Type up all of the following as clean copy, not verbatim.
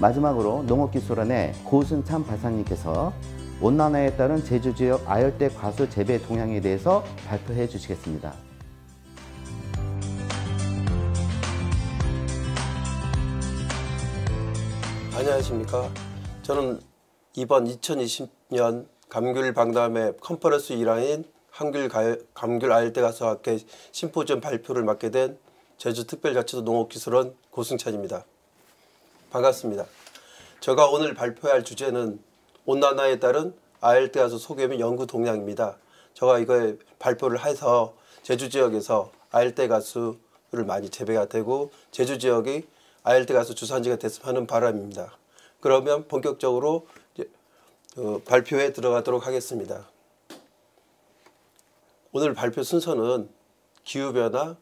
마지막으로 농업기술원의 고승찬 박사님께서 온난화에 따른 제주지역 아열대 과수 재배 동향에 대해서 발표해 주시겠습니다. 안녕하십니까. 저는 이번 2020년 감귤박람회 컨퍼런스 1화인 감귤 아열대 과수학회 심포지엄 발표를 맡게 된 제주특별자치도 농업기술원 고승찬입니다. 반갑습니다. 제가 오늘 발표할 주제는 온난화에 따른 아열대 과수 소개 및 연구 동향입니다. 제가 이거에 발표를 해서 제주 지역에서 아열대 과수를 많이 재배가 되고 제주 지역이 아열대 과수 주산지가 됐으면 하는 바람입니다. 그러면 본격적으로 발표에 들어가도록 하겠습니다. 오늘 발표 순서는 기후변화,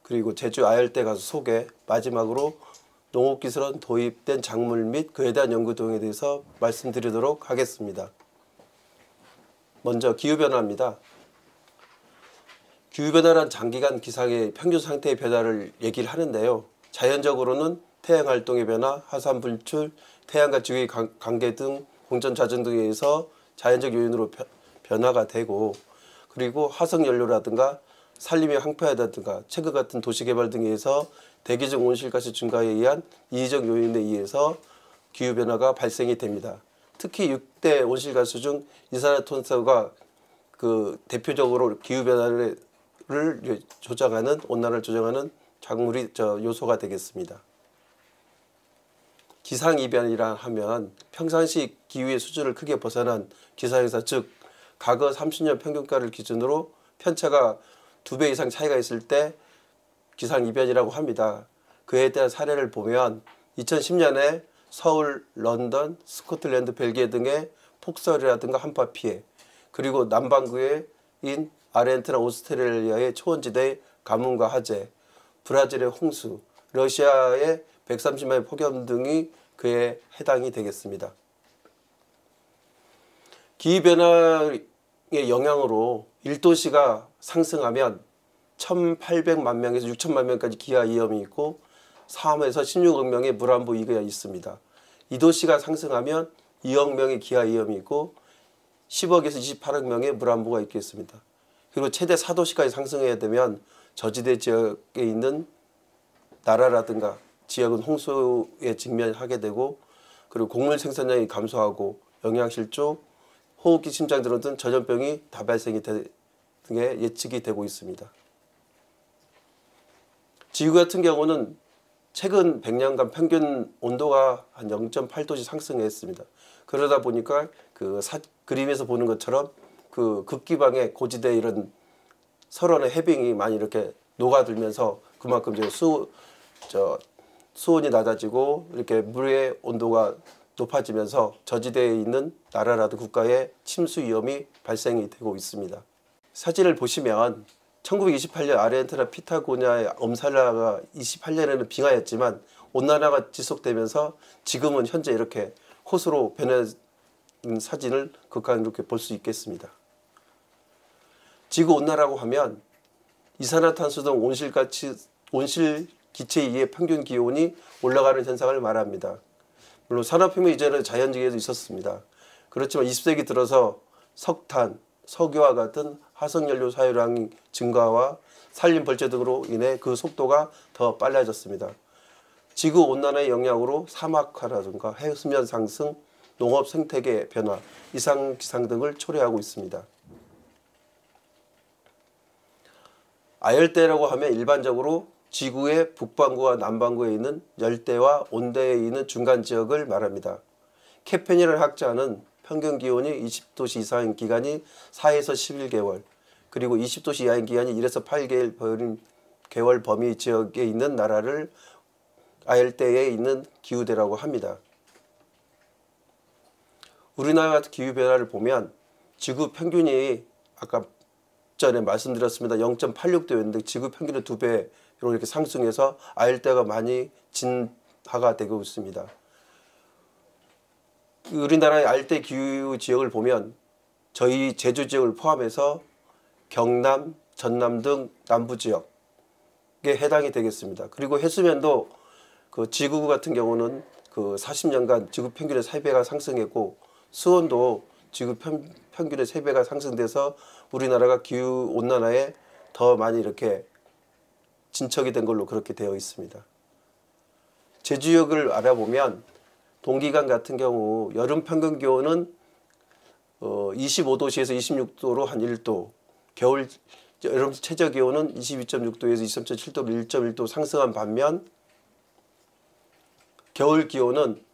그리고 제주 아열대 과수 소개, 마지막으로 농업기술원 도입된 작물 및 그에 대한 연구 동향에 대해서 말씀드리도록 하겠습니다. 먼저 기후변화입니다. 기후변화란 장기간 기상의 평균 상태의 변화를 얘기를 하는데요. 자연적으로는 태양활동의 변화, 화산 분출, 태양과 지구의 관계 등 공전자전 등에 의해서 자연적 요인으로 변화가 되고, 그리고 화석연료라든가 산림의 황폐화라든가 채광 같은 도시개발 등에 의해서 대기적 온실가스 증가에 의한 이의적 요인에 의해서 기후변화가 발생이 됩니다. 특히 6대 온실가스 중 이산화탄소가 대표적으로 기후변화를 조장하는, 온난화를 조장하는 작물이 요소가 되겠습니다. 기상이변이라 하면 평상시 기후의 수준을 크게 벗어난 기상현상, 즉 과거 30년 평균가를 기준으로 편차가 2배 이상 차이가 있을 때 기상이변이라고 합니다. 그에 대한 사례를 보면 2010년에 서울, 런던, 스코틀랜드, 벨기에 등의 폭설이라든가 한파 피해, 그리고 남반구인 아르헨티나, 오스트레일리아의 초원지대의 가뭄과 화재, 브라질의 홍수, 러시아의 130만의 폭염 등이 그에 해당이 되겠습니다. 기후변화의 영향으로 1도시가 상승하면 1,800만 명에서 6천만 명까지 기아 위험이 있고 3에서 16억 명의 물안보 위기가 있습니다. 2도시가 상승하면 2억 명의 기아 위험이 있고 10억에서 28억 명의 물안보가 있겠습니다. 그리고 최대 4도시까지 상승해야 되면 저지대 지역에 있는 나라라든가 지역은 홍수에 직면하게 되고, 그리고 곡물 생산량이 감소하고 영양실조, 호흡기 심장 질환 등 전염병이 다 발생이 등의 예측이 되고 있습니다. 지구 같은 경우는 최근 100년간 평균 온도가 한 0.8도씩 상승했습니다. 그러다 보니까 그림에서 보는 것처럼 극지방의 고지대 이런 설원의 해빙이 많이 이렇게 녹아들면서 그만큼 이제 수온이 낮아지고 이렇게 물의 온도가 높아지면서 저지대에 있는 나라라든 국가의 침수 위험이 발생이 되고 있습니다. 사진을 보시면 1928년 아르헨티나 피타고니아의 엄살라가 28년에는 빙하였지만 온난화가 지속되면서 지금은 현재 이렇게 호수로 변한 사진을 극강 이렇게 볼 수 있겠습니다. 지구온난화라고 하면 이산화탄소 등 온실기체에 의해 평균 기온이 올라가는 현상을 말합니다. 물론 산업혁명 이전에 자연적에도 있었습니다. 그렇지만 20세기 들어서 석탄, 석유와 같은 화석연료 사용량 증가와 산림 벌채 등으로 인해 그 속도가 더 빨라졌습니다. 지구온난화의 영향으로 사막화라든가 해수면 상승, 농업 생태계 변화, 이상기상 등을 초래하고 있습니다. 아열대라고 하면 일반적으로 지구의 북반구와 남반구에 있는 열대와 온대에 있는 중간 지역을 말합니다. 케펜이라는 학자는 평균 기온이 20도씨 이상인 기간이 4에서 11개월, 그리고 20도씨 이하인 기간이 1에서 8개월 범위 지역에 있는 나라를 아열대에 있는 기후대라고 합니다. 우리나라 같은 기후변화를 보면 지구 평균이 아까 전에 말씀드렸습니다. 0.86도였는데 지구 평균의 2배로 이렇게 상승해서 아열대가 많이 진화가 되고 있습니다. 우리나라의 아열대 기후 지역을 보면 저희 제주 지역을 포함해서 경남, 전남 등 남부 지역에 해당이 되겠습니다. 그리고 해수면도 지구 같은 경우는 그 40년간 지구 평균의 3배가 상승했고 수온도 지구 평균의 3배가 상승돼서 우리나라가 기후 온난화에 더 많이 이렇게 진척이 된 걸로 그렇게 되어 있습니다. 제주역을 알아보면 동기간 같은 경우 여름 평균 기온은 25도씨에서 26도로 한 1도, 겨울 여름 최저 기온은 22.6도에서 23.7도로 1.1도 상승한 반면 겨울 기온은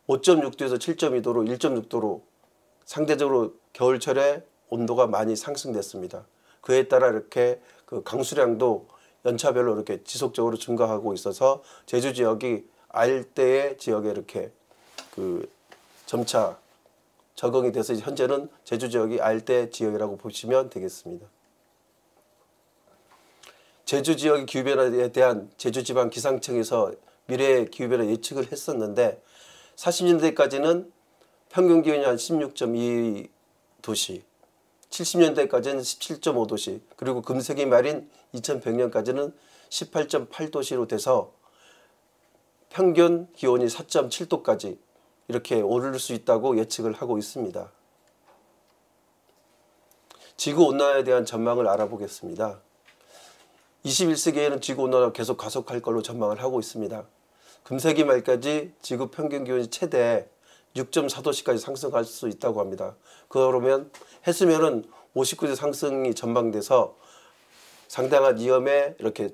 5.6도에서 7.2도로 1.6도로 상대적으로 겨울철에 온도가 많이 상승됐습니다. 그에 따라 이렇게 그 강수량도 연차별로 이렇게 지속적으로 증가하고 있어서 제주 지역이 알대의 지역에 이렇게 그 점차 적응이 돼서 현재는 제주 지역이 알대 지역이라고 보시면 되겠습니다. 제주 지역의 기후변화에 대한 제주지방기상청에서 미래의 기후변화 예측을 했었는데 40년대까지는 평균 기온이 한 16.2도씨, 70년대까지는 17.5도씨, 그리고 금세기 말인 2100년까지는 18.8도씨로 돼서 평균 기온이 4.7도까지 이렇게 오를 수 있다고 예측을 하고 있습니다. 지구온난화에 대한 전망을 알아보겠습니다. 21세기에는 지구온난화가 계속 가속할 걸로 전망을 하고 있습니다. 금세기 말까지 지구 평균 기온이 최대 6.4도씨까지 상승할 수 있다고 합니다. 그러면 했으면은 59도 상승이 전망돼서 상당한 위험에 이렇게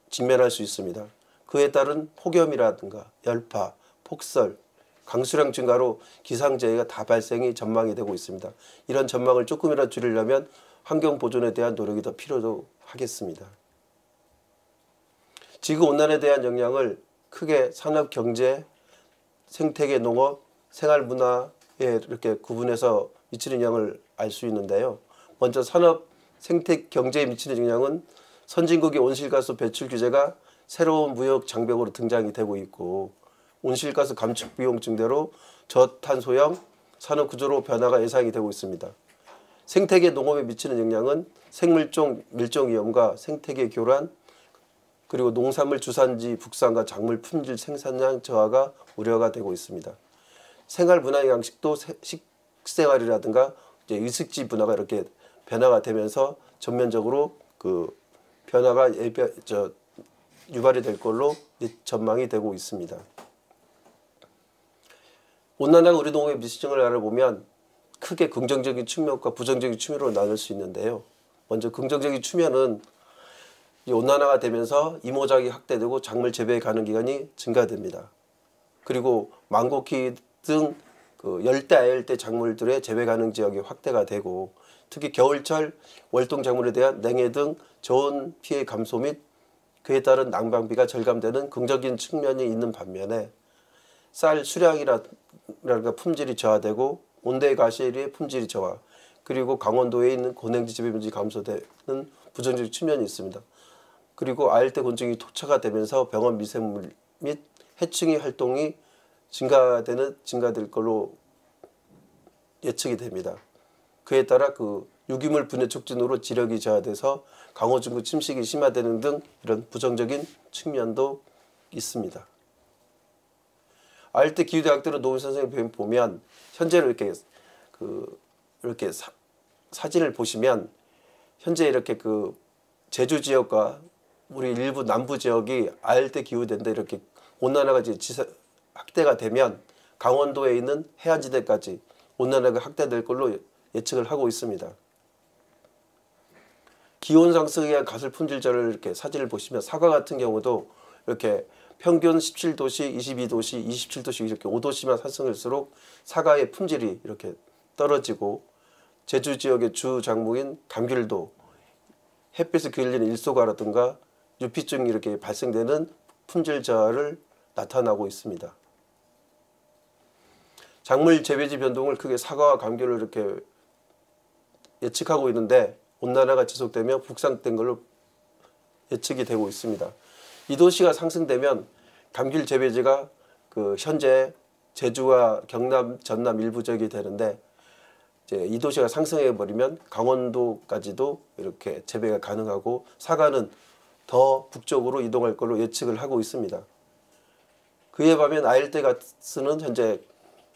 직면할 수 있습니다. 그에 따른 폭염이라든가 열파, 폭설, 강수량 증가로 기상재해가 다 발생이 전망이 되고 있습니다. 이런 전망을 조금이라도 줄이려면 환경 보존에 대한 노력이 더 필요도 하겠습니다. 지구온난화에 대한 영향을 크게 산업, 경제, 생태계, 농업, 생활문화에 이렇게 구분해서 미치는 영향을 알 수 있는데요. 먼저 산업, 생태, 경제에 미치는 영향은 선진국의 온실가스 배출 규제가 새로운 무역 장벽으로 등장이 되고 있고 온실가스 감축 비용 증대로 저탄소형 산업 구조로 변화가 예상이 되고 있습니다. 생태계 농업에 미치는 영향은 생물종 멸종 위험과 생태계 교란, 그리고 농산물 주산지 북산과 작물 품질 생산량 저하가 우려가 되고 있습니다. 생활 문화 양식도 식생활이라든가 이제 의식지 문화가 이렇게 변화가 되면서 전면적으로 그 변화가 유발이 될 걸로 전망이 되고 있습니다. 온난화가 우리 농업에 미치는 걸 알아보면 크게 긍정적인 측면과 부정적인 측면으로 나눌 수 있는데요. 먼저 긍정적인 측면은 이 온난화가 되면서 이모작이 확대되고 작물 재배 가능 기간이 증가됩니다. 그리고 망고키 등 그 열대 아열대 작물들의 재배 가능 지역이 확대가 되고 특히 겨울철 월동 작물에 대한 냉해 등 저온 피해 감소 및 그에 따른 난방비가 절감되는 긍정적인 측면이 있는 반면에 쌀 수량이라든가 품질이 저하되고 온대 과실의 품질이 저하, 그리고 강원도에 있는 고냉지 재배면적이 감소되는 부정적인 측면이 있습니다. 그리고 아열대 곤충이 토착화 되면서 병원 미생물 및 해충의 활동이 증가될 걸로 예측이 됩니다. 그에 따라 그 유기물 분해 촉진으로 지력이 저하돼서 강호중구 침식이 심화되는 등 이런 부정적인 측면도 있습니다. 아열대 기후대학들은 노인 선생님 보면 현재로 이렇게 사진을 보시면 현재 이렇게 그 제주 지역과 우리 일부 남부 지역이 아열대 기후대인데 이렇게 온난화가 이제 확대가 되면 강원도에 있는 해안지대까지 온난화가 확대될 걸로 예측을 하고 있습니다. 기온 상승에 의한 가설 품질전을 이렇게 사진을 보시면 사과 같은 경우도 이렇게 평균 17도씨, 22도씨, 27도씨 이렇게 5도씨만 상승할수록 사과의 품질이 이렇게 떨어지고 제주 지역의 주 작물인 감귤도 햇빛을 기울이는 일소가라든가 유피증이 이렇게 발생되는 품질 저하를 나타나고 있습니다. 작물 재배지 변동을 크게 사과와 감귤을 이렇게 예측하고 있는데 온난화가 지속되면 북상된 걸로 예측이 되고 있습니다. 2도씨가 상승되면 감귤 재배지가 그 현재 제주와 경남, 전남 일부 지역이 되는데 이제 2도씨가 상승해 버리면 강원도까지도 이렇게 재배가 가능하고 사과는 더 북쪽으로 이동할 걸로 예측을 하고 있습니다. 그에 반면 아열대 가스는 현재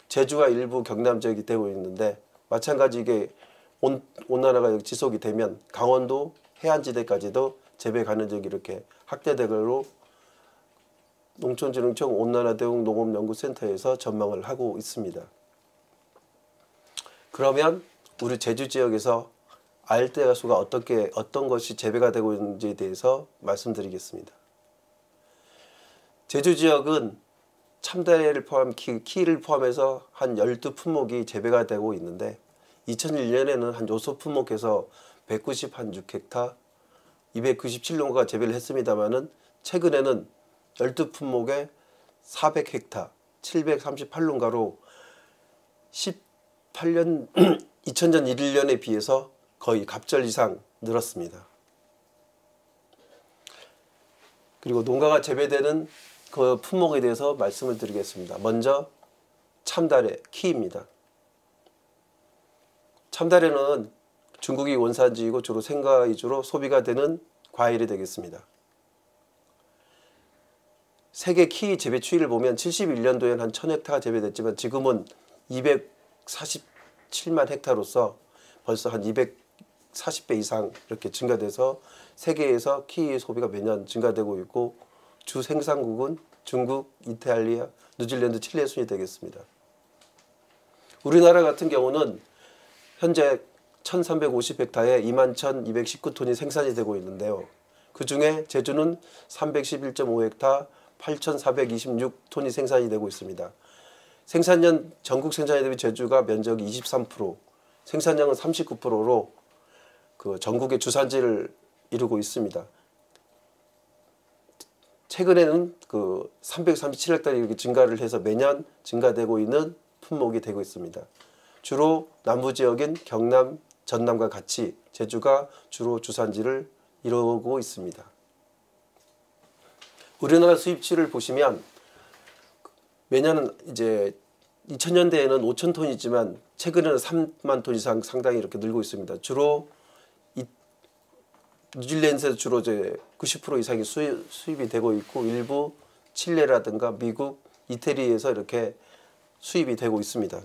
제주와 일부 경남 지역이 되고 있는데 마찬가지 이게 온난화가 지속이 되면 강원도 해안지대까지도 재배 가능성이 이렇게 확대되걸로 농촌진흥청 온난화 대응 농업연구센터에서 전망을 하고 있습니다. 그러면 우리 제주 지역에서 아열대 가수가 어떤 것이 재배가 되고 있는지에 대해서 말씀드리겠습니다. 제주 지역은 참다래를 키를 포함해서 한 12품목이 재배가 되고 있는데 2001년에는 한 요소 품목에서 196헥타, 297농가가 재배를 했습니다만은 최근에는 12품목에 400헥타, 738농가로 2000년 1년에 비해서 거의 갑절 이상 늘었습니다. 그리고 농가가 재배되는 그 품목에 대해서 말씀을 드리겠습니다. 먼저 참다래 키입니다. 참다래는 중국이 원산지이고 주로 생과 위주로 소비가 되는 과일이 되겠습니다. 세계 키 재배 추이를 보면 71년도에는 한 1000헥타가 재배됐지만 지금은 247만 헥타로서 벌써 한 240배 이상 이렇게 증가돼서 세계에서 키 소비가 매년 증가되고 있고 주 생산국은 중국, 이탈리아, 뉴질랜드, 칠레 순이 되겠습니다. 우리나라 같은 경우는 현재 1350헥타에 21,219톤이 생산이 되고 있는데요. 그 중에 제주는 311.5헥타 8,426톤이 생산이 되고 있습니다. 생산량 전국 생산에 대비 제주가 면적이 23%, 생산량은 39%로 그 전국의 주산지를 이루고 있습니다. 최근에는 그 337헥타를 이렇게 증가를 해서 매년 증가되고 있는 품목이 되고 있습니다. 주로 남부 지역인 경남, 전남과 같이 제주가 주로 주산지를 이루고 있습니다. 우리나라 수입치를 보시면 매년 이제 2000년대에는 5,000톤이지만 최근에는 3만 톤 이상 상당히 이렇게 늘고 있습니다. 주로 뉴질랜드에서 주로 이제 90% 이상이 수입이 되고 있고 일부 칠레라든가 미국, 이태리에서 이렇게 수입이 되고 있습니다.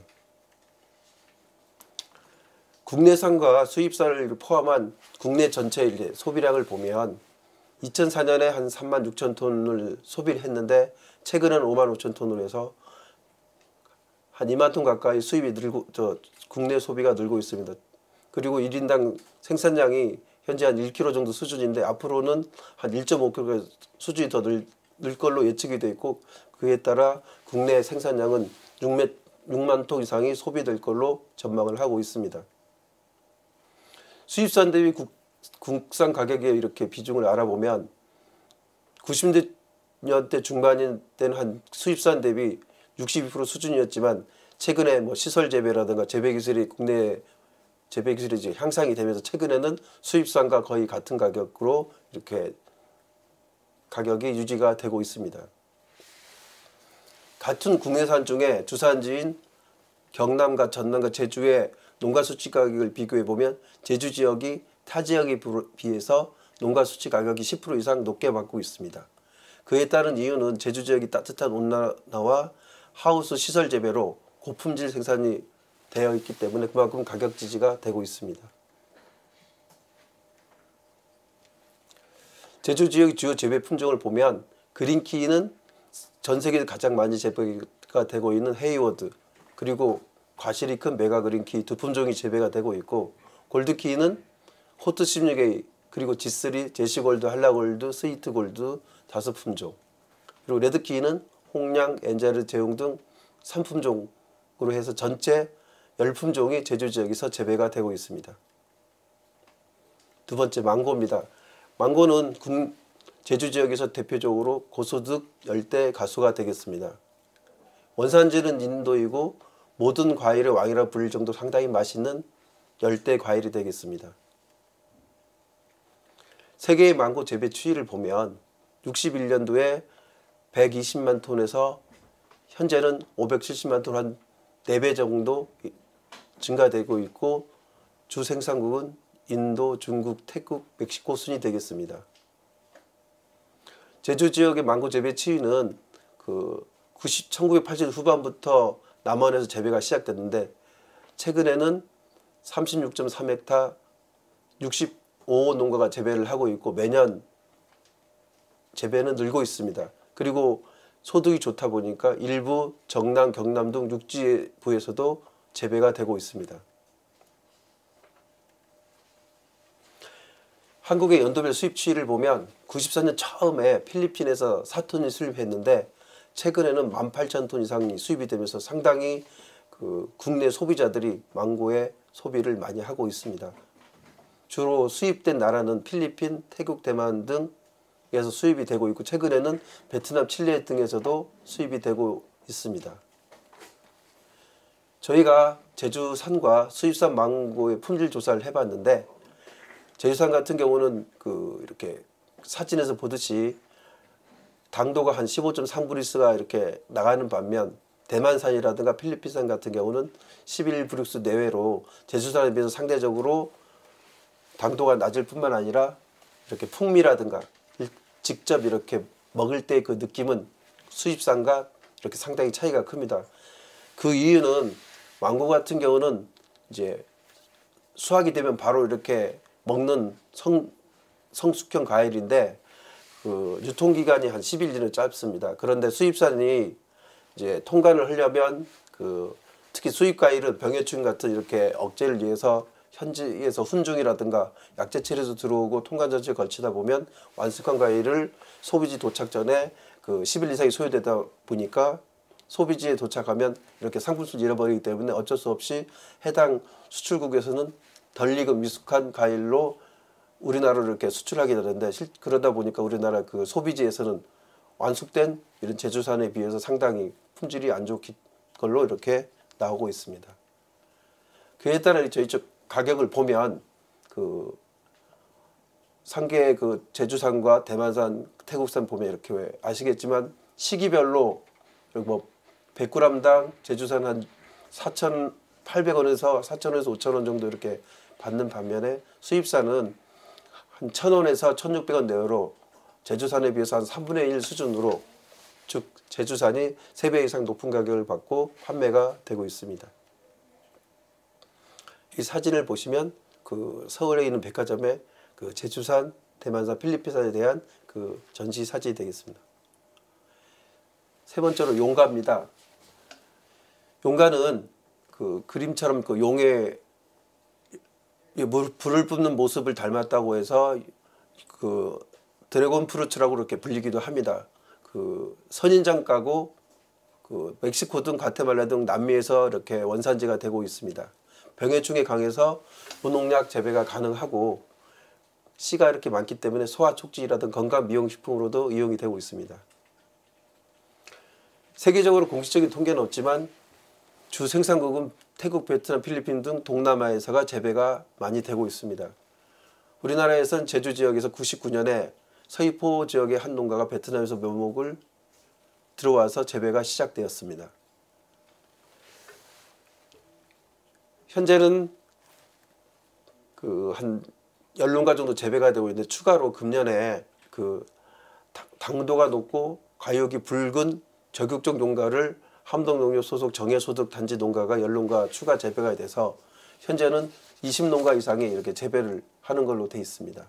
국내산과 수입산을 포함한 국내 전체 소비량을 보면 2004년에 한 3만 6천 톤을 소비를 했는데 최근에는 5만 5천 톤으로 해서 한 2만 톤 가까이 수입이 국내 소비가 늘고 있습니다. 그리고 1인당 생산량이 현재 한 1kg 정도 수준인데 앞으로는 한 1.5kg 수준이 더 늘 걸로 예측이 되어 있고 그에 따라 국내 생산량은 6만 톤 이상이 소비될 걸로 전망을 하고 있습니다. 수입산 대비 국산 가격의 이렇게 비중을 알아보면 90년대 중반인 때는 한 수입산 대비 62% 수준이었지만 최근에 뭐 시설 재배라든가 재배 기술이 국내 재배 기술이 이제 향상이 되면서 최근에는 수입산과 거의 같은 가격으로 이렇게 가격이 유지가 되고 있습니다. 같은 국내산 중에 주산지인 경남과 전남과 제주의 농가 수치 가격을 비교해 보면 제주 지역이 타 지역에 비해서 농가 수치 가격이 10% 이상 높게 받고 있습니다. 그에 따른 이유는 제주 지역이 따뜻한 온난화와 하우스 시설 재배로 고품질 생산이 되어 있기 때문에 그만큼 가격 지지가 되고 있습니다. 제주 지역 주요 재배 품종을 보면 그린키는 전 세계에서 가장 많이 재배가 되고 있는 헤이워드 그리고 과실이 큰 메가 그린키 두 품종이 재배가 되고 있고 골드키는 호트 16A 그리고 G3, 제시골드, 한라골드, 스위트골드 5품종 그리고 레드키는 홍량, 엔젤르, 제용 등 3품종으로 해서 전체 10품종이 제주 지역에서 재배가 되고 있습니다. 두 번째 망고입니다. 망고는 제주 지역에서 대표적으로 고소득 열대 가수가 되겠습니다. 원산지는 인도이고 모든 과일의 왕이라 불릴 정도로 상당히 맛있는 열대 과일이 되겠습니다. 세계의 망고 재배 추이를 보면 61년도에 120만 톤에서 현재는 570만 톤 한 4배 정도 증가되고 있고 주 생산국은 인도, 중국, 태국, 멕시코 순이 되겠습니다. 제주 지역의 망고 재배 추이는 그 1980 후반부터 남원에서 재배가 시작됐는데 최근에는 36.3헥타 65 농가가 재배를 하고 있고 매년 재배는 늘고 있습니다. 그리고 소득이 좋다 보니까 일부 정남, 경남 등 육지부에서도 재배가 되고 있습니다. 한국의 연도별 수입 추이를 보면 94년 처음에 필리핀에서 4톤이 수입했는데 최근에는 18,000톤 이상이 수입이 되면서 상당히 그 국내 소비자들이 망고의 소비를 많이 하고 있습니다. 주로 수입된 나라는 필리핀, 태국, 대만 등에서 수입이 되고 있고 최근에는 베트남, 칠레 등에서도 수입이 되고 있습니다. 저희가 제주산과 수입산 망고의 품질 조사를 해봤는데 제주산 같은 경우는 이렇게 사진에서 보듯이 당도가 한 15.3브릭스가 이렇게 나가는 반면 대만산이라든가 필리핀산 같은 경우는 11브릭스 내외로 제주산에 비해서 상대적으로 당도가 낮을 뿐만 아니라 이렇게 풍미라든가 직접 이렇게 먹을 때 그 느낌은 수입산과 이렇게 상당히 차이가 큽니다. 그 이유는 망고 같은 경우는 이제 수확이 되면 바로 이렇게 먹는 성숙형 과일인데 그 유통기간이 한 10일 짧습니다. 그런데 수입산이 이제 통관을 하려면 특히 수입 과일은 병해충 같은 이렇게 억제를 위해서 현지에서 훈중이라든가 약제 처리에서 들어오고 통관 절차에 걸치다 보면 완숙한 과일을 소비지 도착 전에 10일 이상이 소요되다 보니까 소비지에 도착하면 이렇게 상품수를 잃어버리기 때문에 어쩔 수 없이 해당 수출국에서는 덜 익은 미숙한 과일로 우리나라로 이렇게 수출하게 되는데 그러다 보니까 우리나라 소비지에서는 완숙된 이런 제주산에 비해서 상당히 품질이 안 좋은 걸로 이렇게 나오고 있습니다. 그에 따라 저희 쪽 가격을 보면 상계 제주산과 대만산, 태국산 보면 이렇게 아시겠지만 시기별로 뭐 100g당 제주산 한 4,800원에서 4,000원에서 5,000원 정도 이렇게 받는 반면에 수입산은 한 1,000원에서 1,600원 내외로 제주산에 비해서 한 3분의 1 수준으로 즉 제주산이 3배 이상 높은 가격을 받고 판매가 되고 있습니다. 이 사진을 보시면 서울에 있는 백화점에 제주산, 대만산, 필리핀산에 대한 전시 사진이 되겠습니다. 세 번째로 용가입니다. 용가는 그림처럼 용의 불을 뿜는 모습을 닮았다고 해서 드래곤 프루츠라고 그렇게 불리기도 합니다. 선인장가고 멕시코 등 과테말라 등 남미에서 이렇게 원산지가 되고 있습니다. 병해충에 강해서 무농약 재배가 가능하고 씨가 이렇게 많기 때문에 소화 촉진이라든 건강 미용식품으로도 이용이 되고 있습니다. 세계적으로 공식적인 통계는 없지만 주 생산국은 태국, 베트남, 필리핀 등 동남아에서가 재배가 많이 되고 있습니다. 우리나라에선 제주 지역에서 99년에 서귀포 지역의 한 농가가 베트남에서 묘목을 들어와서 재배가 시작되었습니다. 현재는 한 10농가 정도 재배가 되고 있는데 추가로 금년에 당도가 높고 과육이 붉은 저격종 농가를 함덕농협 소속 정예소득 단지 농가가 10농가 추가 재배가 돼서 현재는 20농가 이상이 이렇게 재배를 하는 걸로 되어 있습니다.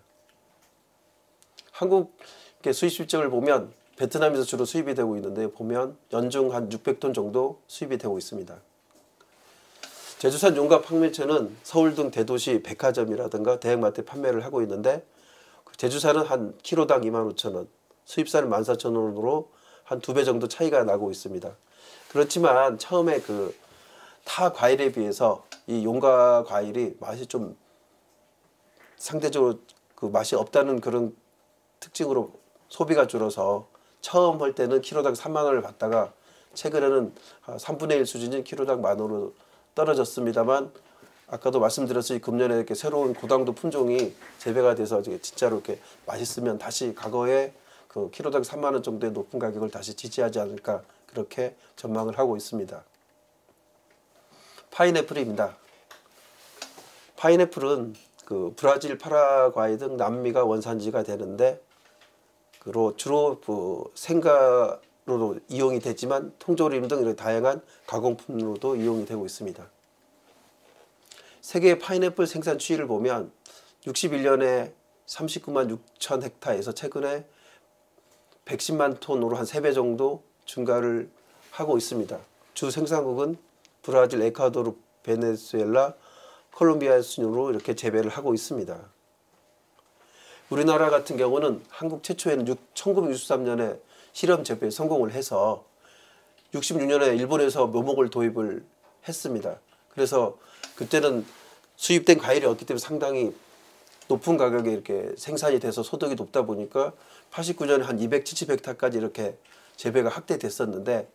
한국의 수입 실적을 보면 베트남에서 주로 수입이 되고 있는데 보면 연중 한 600톤 정도 수입이 되고 있습니다. 제주산 용가 판매처는 서울 등 대도시 백화점이라든가 대형마트에 판매를 하고 있는데 제주산은 한 키로당 25,000원, 수입산은 14,000원으로 한 2배 정도 차이가 나고 있습니다. 그렇지만 처음에 타 과일에 비해서 이 용가 과일이 맛이 좀 상대적으로 맛이 없다는 그런 특징으로 소비가 줄어서 처음 할 때는 키로당 3만 원을 받다가 최근에는 3분의 1 수준인 키로당 10,000원으로 떨어졌습니다만 아까도 말씀드렸듯이 금년에 이렇게 새로운 고당도 품종이 재배가 돼서 진짜로 이렇게 맛있으면 다시 과거에 키로당 3만 원 정도의 높은 가격을 다시 지지하지 않을까 그렇게 전망을 하고 있습니다. 파인애플입니다. 파인애플은 브라질, 파라과이 등 남미가 원산지가 되는데 주로 생가로 로도 이용이 되지만 통조림 등 이런 다양한 가공품으로도 이용이 되고 있습니다. 세계 파인애플 생산 추이를 보면 61년에 39만 6천 헥타에서 최근에 110만 톤으로 한 3배 정도 증가를 하고 있습니다. 주 생산국은 브라질, 에콰도르, 베네수엘라, 콜롬비아 순으로 이렇게 재배를 하고 있습니다. 우리나라 같은 경우는 한국 최초에는 1963년에 실험 재배에 성공을 해서 66년에 일본에서 묘목을 도입을 했습니다. 그래서 그때는 수입된 과일이 없기 때문에 상당히 높은 가격에 이렇게 생산이 돼서 소득이 높다 보니까 89년에 한 270헥타까지 이렇게 재배가 확대됐었는데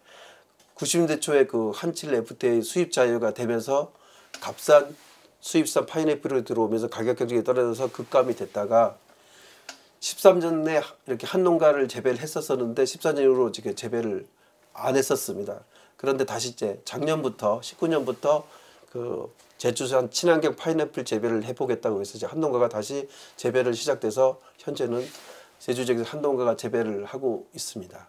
90년대 초에 그 한칠 FTA 수입 자유가 되면서 값싼 수입산 파인애플이 들어오면서 가격 경쟁이 떨어져서 급감이 됐다가 13년에 이렇게 한 농가를 재배를 했었었는데 14년 이후로 이렇게 재배를 안 했었습니다. 그런데 다시 이제 작년부터 19년부터 그 제주산 친환경 파인애플 재배를 해보겠다고 해서 이제 한 농가가 다시 재배를 시작돼서 현재는 제주 지역에서 한 농가가 재배를 하고 있습니다.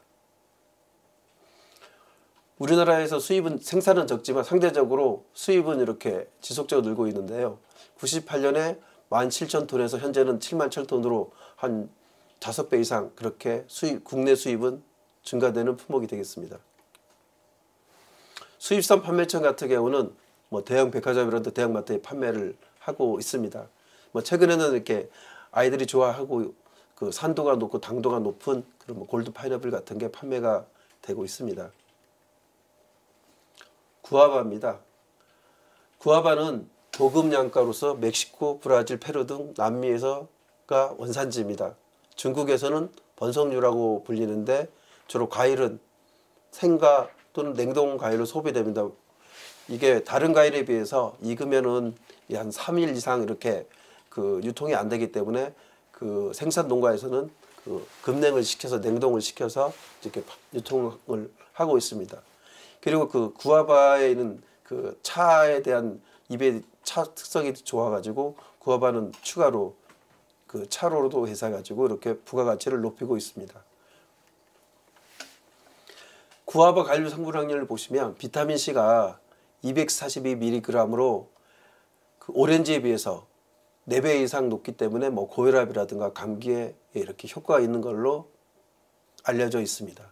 우리나라에서 수입은 생산은 적지만 상대적으로 수입은 이렇게 지속적으로 늘고 있는데요. 98년에 17,000톤에서 현재는 71,000톤으로 한 5배 이상 그렇게 국내 수입은 증가되는 품목이 되겠습니다. 수입산 판매처 같은 경우는 뭐 대형 백화점이라든지 대형 마트에 판매를 하고 있습니다. 뭐 최근에는 이렇게 아이들이 좋아하고 그 산도가 높고 당도가 높은 그런 뭐 골드 파인애플 같은 게 판매가 되고 있습니다. 구아바입니다. 구아바는 고급양가로서 멕시코, 브라질, 페루 등 남미에서가 원산지입니다. 중국에서는 번성류라고 불리는데 주로 과일은 생과 또는 냉동 과일로 소비됩니다. 이게 다른 과일에 비해서 익으면은 한 3일 이상 이렇게 그 유통이 안 되기 때문에 그 생산 농가에서는 그 급냉을 시켜서 냉동을 시켜서 이렇게 유통을 하고 있습니다. 그리고 그 구아바에는 그 차에 대한 입에 차 특성이 좋아가지고 구아바는 추가로 그 차로도 해서 이렇게 부가가치를 높이고 있습니다. 구아바 관류 성분 함량을 보시면 비타민 C가 242mg으로 그 오렌지에 비해서 4배 이상 높기 때문에 뭐 고혈압이라든가 감기에 이렇게 효과가 있는 걸로 알려져 있습니다.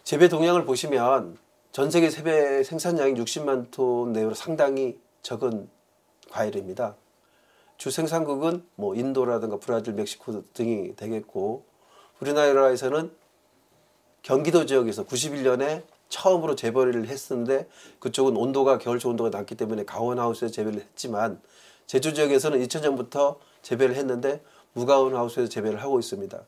재배 동향을 보시면 전 세계 재배 생산량이 60만 톤 내외로 상당히 적은 과일입니다. 주 생산국은 뭐 인도라든가 브라질, 멕시코 등이 되겠고 우리나라에서는 경기도 지역에서 91년에 처음으로 재배를 했었는데 그쪽은 온도가 겨울철 온도가 낮기 때문에 가온하우스에서 재배를 했지만 제주 지역에서는 2000년부터 재배를 했는데 무가온하우스에서 재배를 하고 있습니다.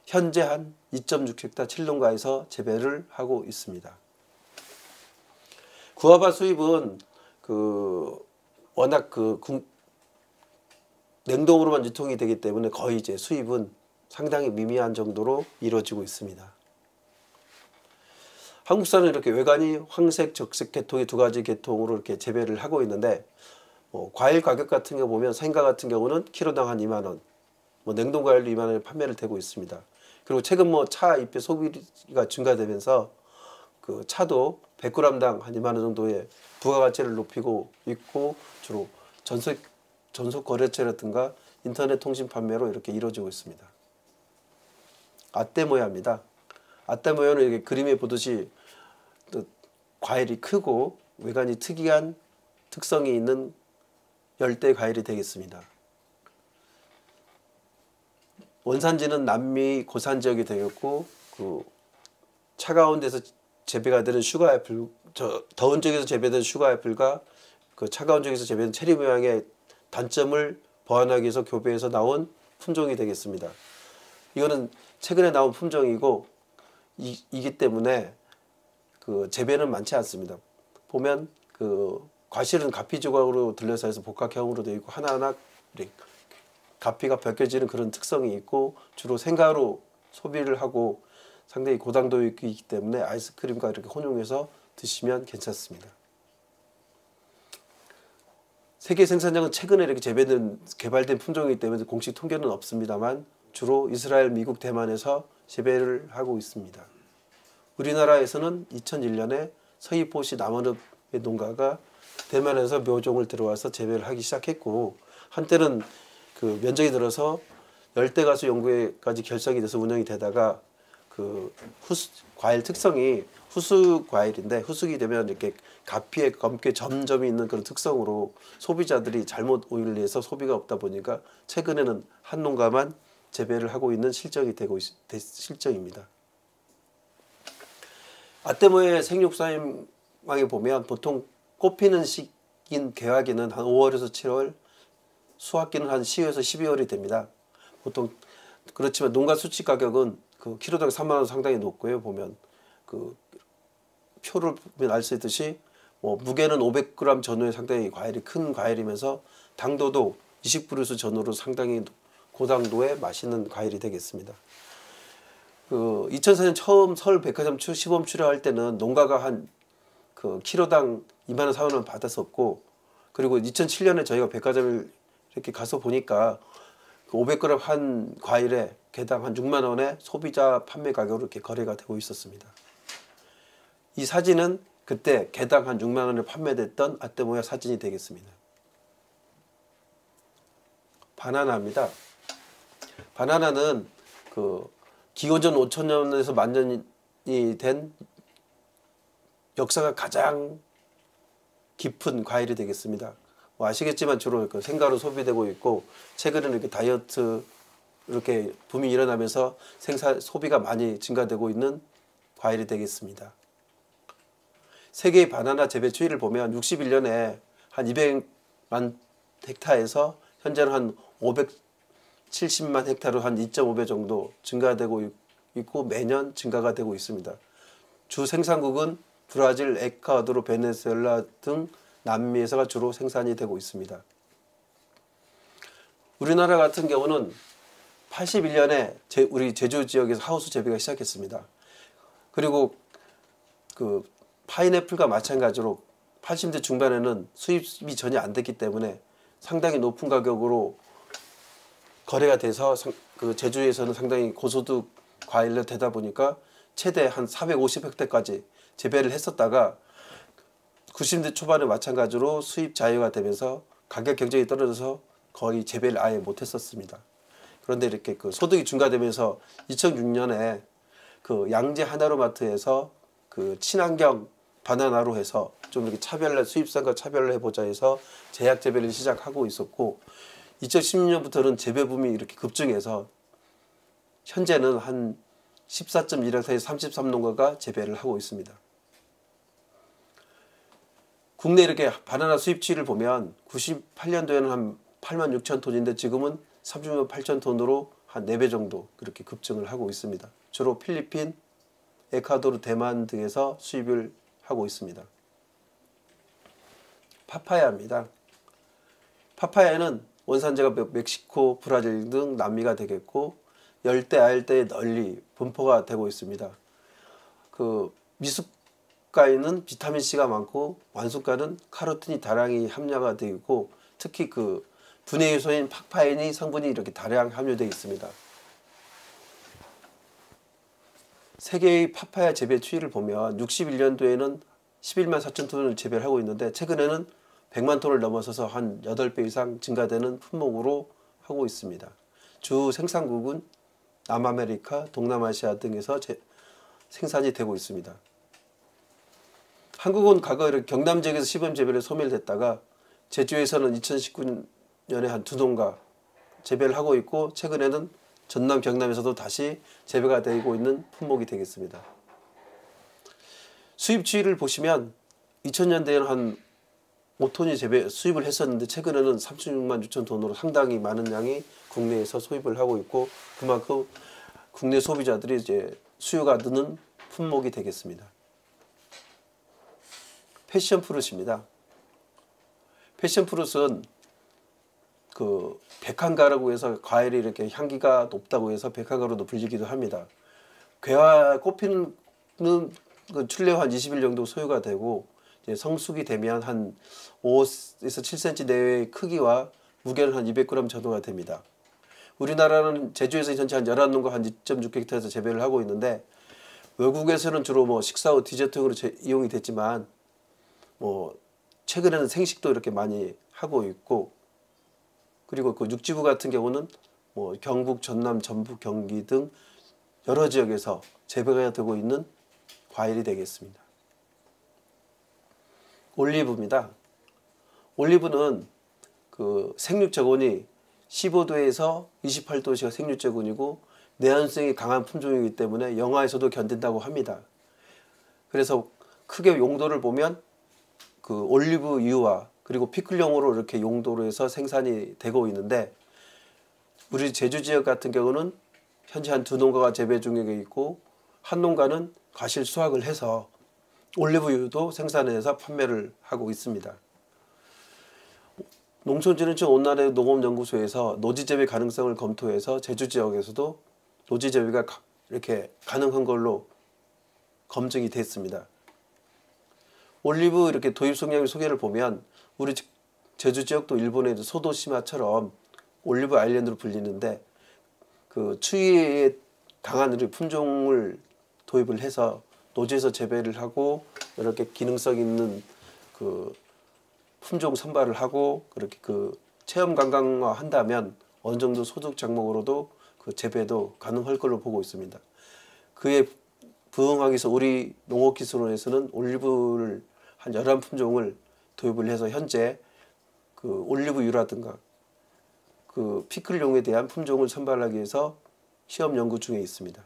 현재 한 2.6헥타 7농가에서 재배를 하고 있습니다. 구아바 수입은 그 워낙 그 냉동으로만 유통이 되기 때문에 거의 이제 수입은 상당히 미미한 정도로 이루어지고 있습니다. 한국산은 이렇게 외관이 황색, 적색 계통의 두 가지 계통으로 이렇게 재배를 하고 있는데 과일 가격 같은 거 보면 생과 같은 경우는 키로당 한 2만 원, 뭐 냉동 과일도 2만 원에 판매를 되고 있습니다. 그리고 최근 뭐 차 잎의 소비가 증가되면서 그 차도 100g당 한 2만 원 정도의 부가가치를 높이고 있고 주로 전속 거래처라든가 인터넷 통신 판매로 이렇게 이루어지고 있습니다. 아떼모야입니다. 아떼모야는 이렇게 그림에 보듯이 과일이 크고 외관이 특이한 특성이 있는 열대 과일이 되겠습니다. 원산지는 남미 고산 지역이 되겠고 그 차가운 데서 재배가 되는 슈가애플, 더운 지역에서 재배된 슈가애플과 그 차가운 지역에서 재배된 체리 모양의 단점을 보완하기 위해서 교배해서 나온 품종이 되겠습니다. 이거는 최근에 나온 품종이고 이기 때문에 그 재배는 많지 않습니다. 보면 그 과실은 가피 조각으로 들려서 해서 복각형으로 되어 있고 하나하나 가피가 벗겨지는 그런 특성이 있고 주로 생가로 소비를 하고 상당히 고당도이기 때문에 아이스크림과 이렇게 혼용해서 드시면 괜찮습니다. 세계 생산량은 최근에 이렇게 개발된 품종이기 때문에 공식 통계는 없습니다만 주로 이스라엘, 미국, 대만에서 재배를 하고 있습니다. 우리나라에서는 2001년에 서귀포시 남원읍의 농가가 대만에서 묘종을 들어와서 재배를 하기 시작했고, 한때는 그 면적이 들어서 열대과수 연구회까지 결성이 돼서 운영이 되다가 그 과일 특성이 후수 과일인데, 후숙이 되면 이렇게 가피에 검게 점점이 있는 그런 특성으로 소비자들이 잘못 오일을 해서 소비가 없다 보니까 최근에는 한 농가만 재배를 하고 있는 실정입니다. 아떼모의 생육상황에 보면 보통 꽃피는 시기인 개화기는 한 5월에서 7월, 수확기는 한 10월에서 12월이 됩니다. 보통 그렇지만 농가 수치 가격은 그 키로당 3만 원 상당히 높고요. 보면 그 표를 보면 알 수 있듯이 뭐 무게는 500g 전후의 상당히 과일이 큰 과일이면서 당도도 20브루스 전후로 상당히 고당도의 맛있는 과일이 되겠습니다. 그 2004년 처음 서울 백화점 시범 출하할 때는 농가가 한 그 키로당 2만 원, 4만 원 받았었고, 그리고 2007년에 저희가 백화점을 이렇게 가서 보니까 그 500g 한 과일에 개당 한 6만 원의 소비자 판매 가격으로 이렇게 거래가 되고 있었습니다. 이 사진은 그때 개당 한 6만 원에 판매됐던 아떼모야 사진이 되겠습니다. 바나나입니다. 바나나는 그 기원전 5천년에서 만년이 된 역사가 가장 깊은 과일이 되겠습니다. 뭐 아시겠지만 주로 그 생과로 소비되고 있고, 최근에는 이렇게 다이어트 이렇게 붐이 일어나면서 소비가 많이 증가되고 있는 과일이 되겠습니다. 세계의 바나나 재배 추이를 보면 61년에 한 200만 헥타에서 현재는 한 570만 헥타로 한 2.5배 정도 증가되고 있고, 매년 증가가 되고 있습니다. 주 생산국은 브라질, 에콰도르, 베네수엘라 등 남미에서가 주로 생산이 되고 있습니다. 우리나라 같은 경우는 81년에 우리 제주 지역에서 하우스 재배가 시작했습니다. 그리고 그 파인애플과 마찬가지로 80대 중반에는 수입이 전혀 안 됐기 때문에 상당히 높은 가격으로 거래가 돼서 그 제주에서는 상당히 고소득 과일로 되다 보니까 최대 한 450헥타까지 재배를 했었다가 90년대 초반에 마찬가지로 수입 자유가 되면서 가격 경쟁이 떨어져서 거의 재배를 아예 못했었습니다. 그런데 이렇게 그 소득이 증가되면서 2006년에 그 양재 하나로마트에서 그 친환경 바나나로 해서 좀 이렇게 수입산과 차별을 해보자 해서 제약 재배를 시작하고 있었고, 2016년부터는 재배 붐이 이렇게 급증해서 현재는 한 14.1헥타의 33농가가 재배를 하고 있습니다. 국내 이렇게 바나나 수입치를 보면 98년도에는 한 8만 6천 톤인데 지금은 36만 8천 톤으로 한 4배 정도 그렇게 급증을 하고 있습니다. 주로 필리핀, 에콰도르, 대만 등에서 수입을 하고 있습니다. 파파야입니다. 파파야는 원산지가 멕시코, 브라질 등 남미가 되겠고, 열대, 아열대에 널리 분포가 되고 있습니다. 그 미숫가에는 비타민C가 많고, 완숙가는 카로틴이 다량이 함유가 되어 있고, 특히 그 분해 요소인 파파인이 성분이 이렇게 다량 함유되어 있습니다. 세계의 파파야 재배 추이를 보면 61년도에는 11만 4천 톤을 재배를 하고 있는데, 최근에는 100만 톤을 넘어서서 한 8배 이상 증가되는 품목으로 하고 있습니다. 주 생산국은 남아메리카, 동남아시아 등에서 생산이 되고 있습니다. 한국은 과거 이렇게 경남 지역에서 시범 재배를 소멸됐다가 제주에서는 2019년에 한 2농가 재배를 하고 있고, 최근에는 전남, 경남에서도 다시 재배가 되고 있는 품목이 되겠습니다. 수입 추이를 보시면 2000년대에는 한 5톤이 수입을 했었는데, 최근에는 36만 6천 톤으로 상당히 많은 양이 국내에서 수입을 하고 있고, 그만큼 국내 소비자들이 이제 수요가 느는 품목이 되겠습니다. 패션 프루트입니다. 패션 프루트는 그 백향가라고 해서 과일이 이렇게 향기가 높다고 해서 백향가로도 불리기도 합니다. 꽃 피는 그 출래 한 20일 정도 소요가 되고, 이제 성숙이 되면 한 5에서 7cm 내외의 크기와 무게는 한 200g 정도가 됩니다. 우리나라는 제주에서 현재 한 11농가 한 2.6헥타르에서 재배를 하고 있는데 외국에서는 주로 뭐 식사 후 디저트용으로 이용이 됐지만 뭐 최근에는 생식도 이렇게 많이 하고 있고 그리고 그 육지부 같은 경우는 뭐 경북, 전남, 전북, 경기 등 여러 지역에서 재배가 되고 있는 과일이 되겠습니다. 올리브입니다. 올리브는 그 생육적온이 15도에서 28도씨가 생육적온이고 내한성이 강한 품종이기 때문에 영하에서도 견딘다고 합니다. 그래서 크게 용도를 보면 그 올리브유와 그리고 피클용으로 이렇게 용도로 해서 생산이 되고 있는데 우리 제주 지역 같은 경우는 현재 한 2농가가 재배 중에 있고 한 농가는 과실 수확을 해서 올리브유도 생산해서 판매를 하고 있습니다. 농촌진흥청 온난해 농업연구소에서 노지재배 가능성을 검토해서 제주 지역에서도 노지재배가 이렇게 가능한 걸로 검증이 됐습니다. 올리브 이렇게 도입 성향의 소개를 보면 우리 제주 지역도 일본의 소도시마처럼 올리브 아일랜드로 불리는데 그 추위에 강한 품종을 도입을 해서 노지에서 재배를 하고 이렇게 기능성 있는 그 품종 선발을 하고 그렇게 그 체험 관광화 한다면 어느 정도 소득 작목으로도 그 재배도 가능할 걸로 보고 있습니다. 그에 부응하기 위해서 우리 농업기술원에서는 올리브를 한 11품종을 도입을 해서 현재 그 올리브유라든가 그 피클용에 대한 품종을 선발하기 위해서 시험 연구 중에 있습니다.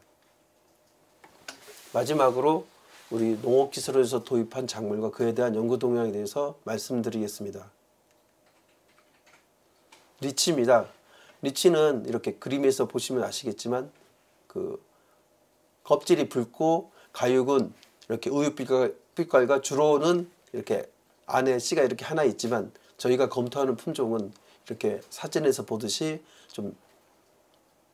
마지막으로 우리 농업기술원에서 도입한 작물과 그에 대한 연구 동향에 대해서 말씀드리겠습니다. 리치입니다. 리치는 이렇게 그림에서 보시면 아시겠지만 그 껍질이 붉고 가육은 이렇게 우유빛깔과 주로는 이렇게 안에 씨가 이렇게 하나 있지만 저희가 검토하는 품종은 이렇게 사진에서 보듯이 좀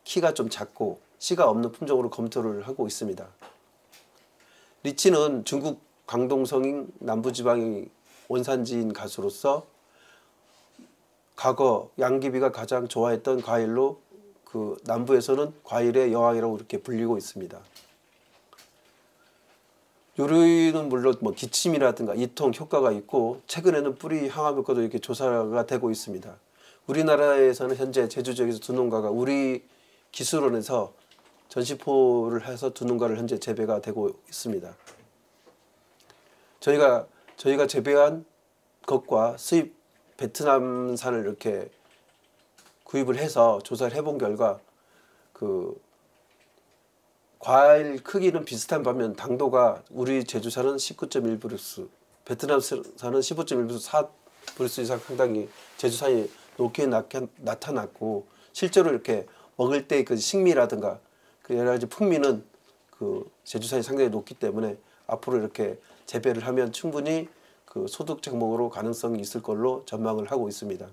키가 좀 작고 씨가 없는 품종으로 검토를 하고 있습니다. 리치는 중국 광동성인 남부지방의 원산지인 가수로서 과거 양귀비가 가장 좋아했던 과일로 그 남부에서는 과일의 여왕이라고 이렇게 불리고 있습니다. 요리는 물론 뭐 기침이라든가 이통 효과가 있고 최근에는 뿌리 항암 효과도 이렇게 조사가 되고 있습니다. 우리나라에서는 현재 제주 지역에서 2농가가 우리 기술원에서 전시포를 해서 2농가를 현재 재배가 되고 있습니다. 저희가 재배한 것과 수입 베트남산을 이렇게 구입을 해서 조사를 해본 결과 그 과일 크기는 비슷한 반면 당도가 우리 제주산은 19.1브루스, 베트남산은 15.1브루스, 4브루스 이상 상당히 제주산이 높게 나타났고 실제로 이렇게 먹을 때 그 식미라든가 그 여러 가지 풍미는 그 제주산이 상당히 높기 때문에 앞으로 이렇게 재배를 하면 충분히 그 소득 작목으로 가능성이 있을 걸로 전망을 하고 있습니다.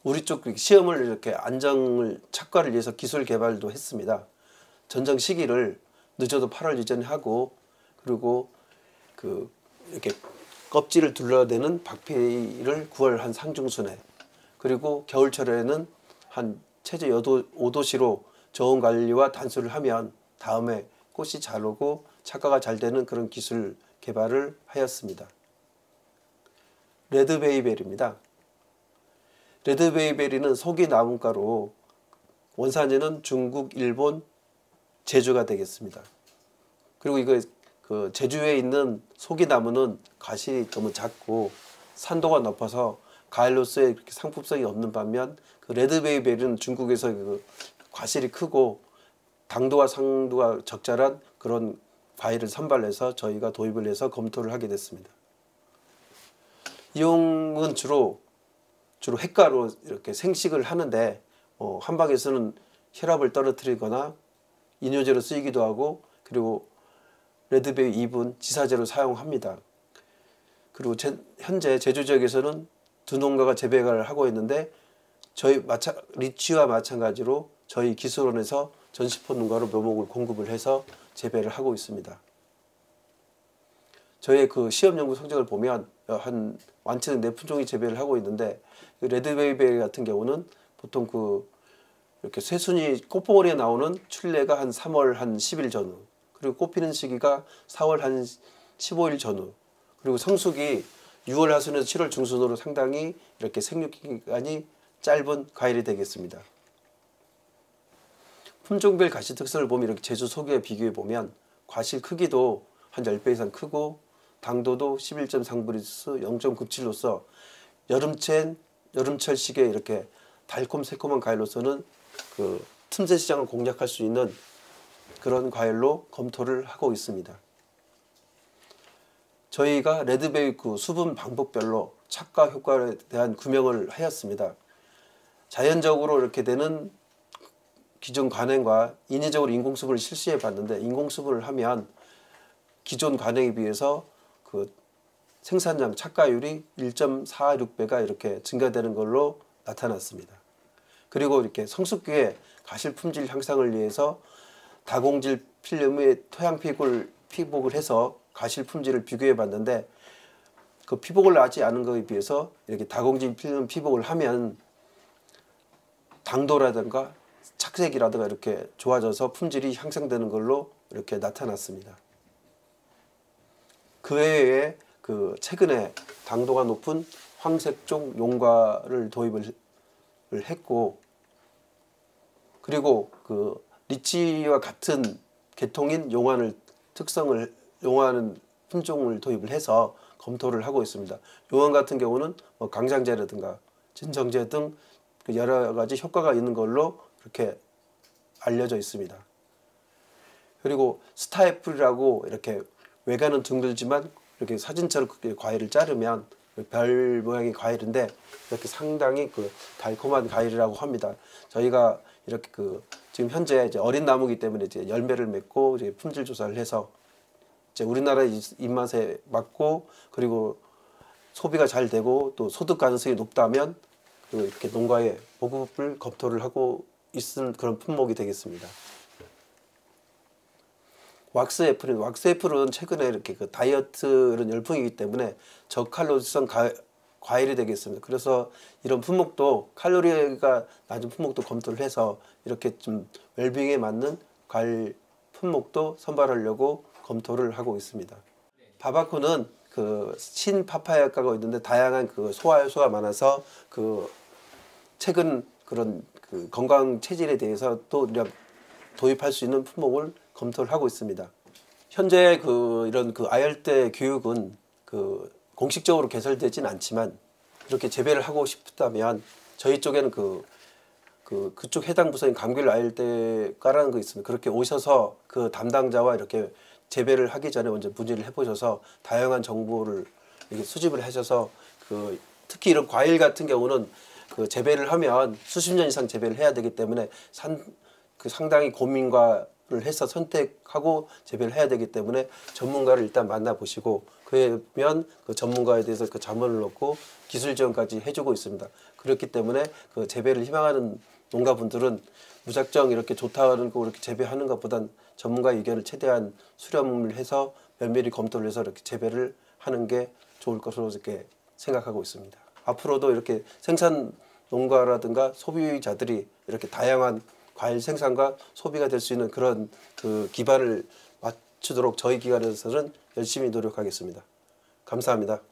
우리 쪽 시험을 이렇게 안정을 착과를 위해서 기술 개발도 했습니다. 전정 시기를 늦어도 8월 이전에 하고 그리고 그 이렇게 껍질을 둘러대는 박피를 9월 한 상중순에 그리고 겨울철에는 한 최저 5도씨로 저온 관리와 단수를 하면 다음에 꽃이 잘 오고 착과가 잘 되는 그런 기술 개발을 하였습니다. 레드베이베리입니다. 레드베이베리는 속이 나무가로 원산지는 중국, 일본, 제주가 되겠습니다. 그리고 이거 그 제주에 있는 속이 나무는 가시 너무 작고 산도가 높아서 과일로서의 그렇게 상품성이 없는 반면 그 레드베이베리는 중국에서 그 과실이 크고 당도와 상도가 적절한 그런 과일을 선발해서 저희가 도입을 해서 검토를 하게 됐습니다. 이용은 주로 핵가로 이렇게 생식을 하는데 한방에서는 혈압을 떨어뜨리거나 이뇨제로 쓰이기도 하고 그리고 레드베이 잎은 지사제로 사용합니다. 그리고 현재 제주 지역에서는 2농가가 재배를 하고 있는데 저희 리치와 마찬가지로 저희 기술원에서 전시포 농가로 묘목을 공급을 해서 재배를 하고 있습니다. 저희 그 시험 연구 성적을 보면 한 완치된 4품종이 재배를 하고 있는데 레드베이베리 같은 경우는 보통 이렇게 새순이 꽃봉오리에 나오는 출래가 한 3월 한 10일 전후, 그리고 꽃 피는 시기가 4월 한 15일 전후, 그리고 성숙이 6월 하순에서 7월 중순으로 상당히 이렇게 생육 기간이 짧은 과일이 되겠습니다. 품종별 가시 특성을 보면 이렇게 제주 소규에 비교해 보면 과실 크기도 한 10배 이상 크고 당도도 11.3브리스 0.97로서 여름철 시기에 이렇게 달콤 새콤한 과일로서는 틈새 시장을 공략할 수 있는 그런 과일로 검토를 하고 있습니다. 저희가 레드베이크 수분 방법별로 착과 효과에 대한 규명을 하였습니다. 자연적으로 이렇게 되는 기존 관행과 인위적으로 인공수분을 실시해 봤는데, 인공수분을 하면 기존 관행에 비해서 생산량 착과율이 1.46배가 이렇게 증가되는 걸로 나타났습니다. 그리고 이렇게 성숙기에 가실 품질 향상을 위해서 다공질 필름의 토양 피복을 해서 가실 품질을 비교해 봤는데, 그 피복을 하지 않은 것에 비해서 이렇게 다공질 필름 피복을 하면 당도라든가 착색이라든가 이렇게 좋아져서 품질이 향상되는 걸로 이렇게 나타났습니다. 그 외에 최근에 당도가 높은 황색종 용과를 도입을 했고, 그리고 리치와 같은 계통인 용화를 용화하는 품종을 도입을 해서 검토를 하고 있습니다. 용화 같은 경우는 강장제라든가 진정제 등 여러 가지 효과가 있는 걸로 그렇게 알려져 있습니다. 그리고 스타애플이라고 이렇게 외관은 둥글지만 이렇게 사진처럼 과일을 자르면 별 모양의 과일인데, 이렇게 상당히 달콤한 과일이라고 합니다. 저희가 이렇게 지금 현재 이제 어린 나무이기 때문에 이제 열매를 맺고 이제 품질 조사를 해서 이제 우리나라 입맛에 맞고, 그리고 소비가 잘 되고 또 소득 가능성이 높다면 이렇게 농가에 보급을 검토를 하고 있는 그런 품목이 되겠습니다. 왁스 애플은 최근에 이렇게 다이어트 이런 열풍이기 때문에 저칼로리성 과일이 되겠습니다. 그래서 이런 품목도 칼로리가 낮은 품목도 검토를 해서 이렇게 좀 웰빙에 맞는 과일 품목도 선발하려고 검토를 하고 있습니다. 바바코는 신파파야과가 있는데 다양한 소화 요소가 많아서 최근 그런 건강 체질에 대해서 또 도입할 수 있는 품목을 검토를 하고 있습니다. 현재 이런 아열대 교육은 공식적으로 개설되진 않지만, 이렇게 재배를 하고 싶다면 저희 쪽에는 그쪽 해당 부서인 감귤 아열대과라는 거 있습니다. 그렇게 오셔서 담당자와 이렇게 재배를 하기 전에 먼저 문의를 해보셔서 다양한 정보를 이렇게 수집을 하셔서 특히 이런 과일 같은 경우는 재배를 하면 수십 년 이상 재배를 해야 되기 때문에 상당히 고민을 해서 선택하고 재배를 해야 되기 때문에 전문가를 일단 만나보시고, 그러면 전문가에 대해서 자문을 얻고 기술 지원까지 해주고 있습니다. 그렇기 때문에 재배를 희망하는 농가분들은 무작정 이렇게 좋다는 거 이렇게 재배하는 것보단 전문가의 의견을 최대한 수렴을 해서 면밀히 검토를 해서 이렇게 재배를 하는 게 좋을 것으로 이렇게 생각하고 있습니다. 앞으로도 이렇게 생산 농가라든가 소비자들이 이렇게 다양한 과일 생산과 소비가 될 수 있는 그런 기반을 맞추도록 저희 기관에서는 열심히 노력하겠습니다. 감사합니다.